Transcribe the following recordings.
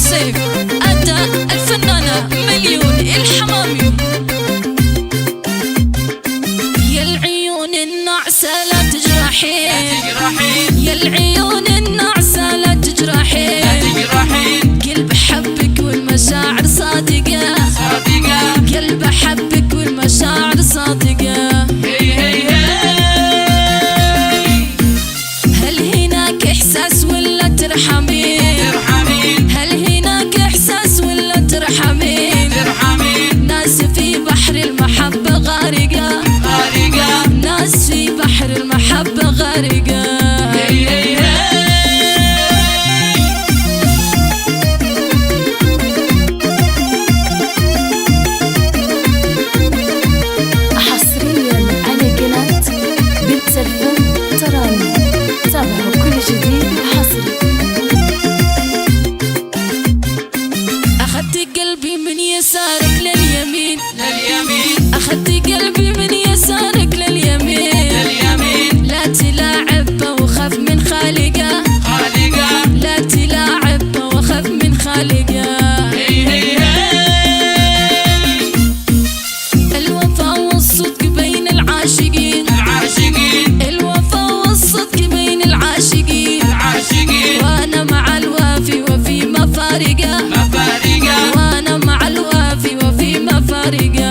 الصيف أداء الفنانة مليون الحمامي. يا العيون النعسة لا تجرحين، يا العيون النعسة لا تجرحين، قلب حبك والمشاعر صادقة، قلب حبك والمشاعر صادقة. هل هناك إحساس ولا ترحمين؟ هل هناك إحساس ولا ترحمين؟ ناس في بحر المحبة غارقة، ناس في بحر المحبة غارقة. حصريا على قناة بنت الفن تراني، تابعوا كل جديد حصري. أخذت قلبي من يسارك لليمين، أخذت قلبي من يسارك لليمين، لا تلاعب وخاف من خالقه، لا تلاعب وخاف من خالقه. الوفا والصدق بين العاشقين، الوفا والصدق بين العاشقين، وانا مع الوافي وفي مفارقه، وانا مع الوافي وفي مفارقه.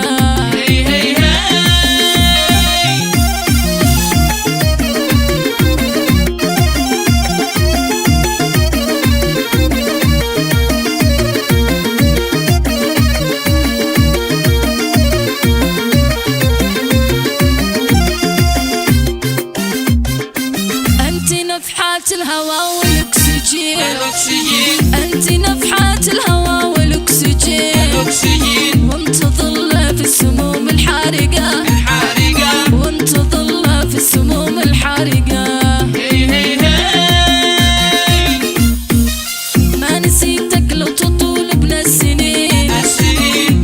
أنت نفحات الهوى والأكسجين، أنت نفحات الهوى والأكسجين، وانت ظل في السموم الحارقة، وانت ظل في السموم الحارقة. ما نسيتك لو تطول بنا السنين،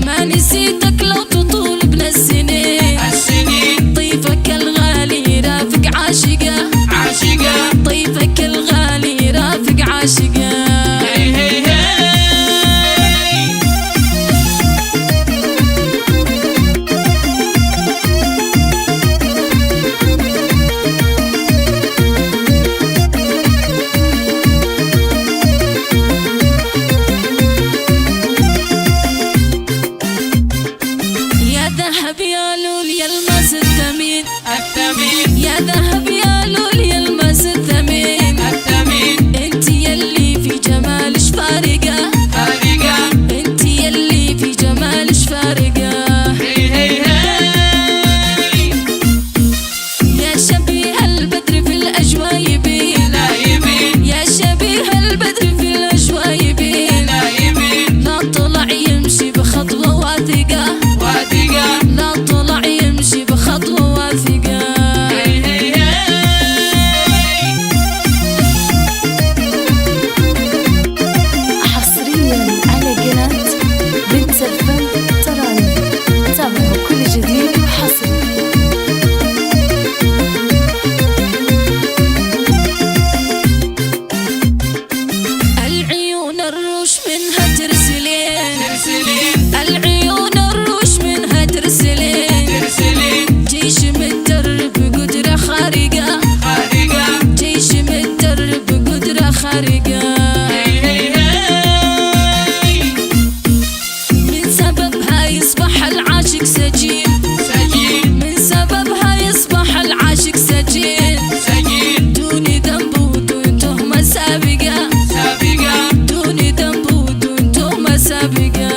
ما نسيتك لو تطول بنا السنين، طيفك الغالي رافق عاشقة، طيفك الغالي رافق عاشقة. يا ذهب يا لول يا الماس الثمين، يا ذهب يا لول يا الماس الثمين، انت يلي في جمالش فارقة، انت يلي في جمالش فارقة. يا شبيه البدر في الأجواء يبين، يا شبيه البدر في الأجواء يبين، لا طلع يمشي بخطوة واثقة، لا طلع يمشي بخطوة واثقة. حصريا على قناة بنت الفن تراني، تابعوا كل جديد وحصري. العيون الروش منها ترسلين، العيون الروش منها ترسلين، جيش متدرب بقدرة خارقة، جيش متدرب بقدرة خارقة. من سببها يصبح العاشق سجين، من سببها يصبح العاشق سجين، دون ذنب ودون تهمة سابقة، دون ذنب ودون تهمة سابقة.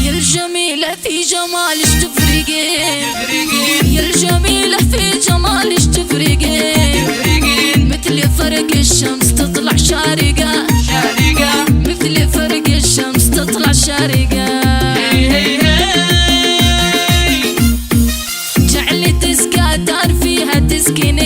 يا الجميلة في جمالش تفرقين، يا الجميلة في جمالش تفرقين، مثل فرق الشمس تطلع شارقة، مثل فرق الشمس تطلع شارقة. جعل تسقى دار فيها تسكن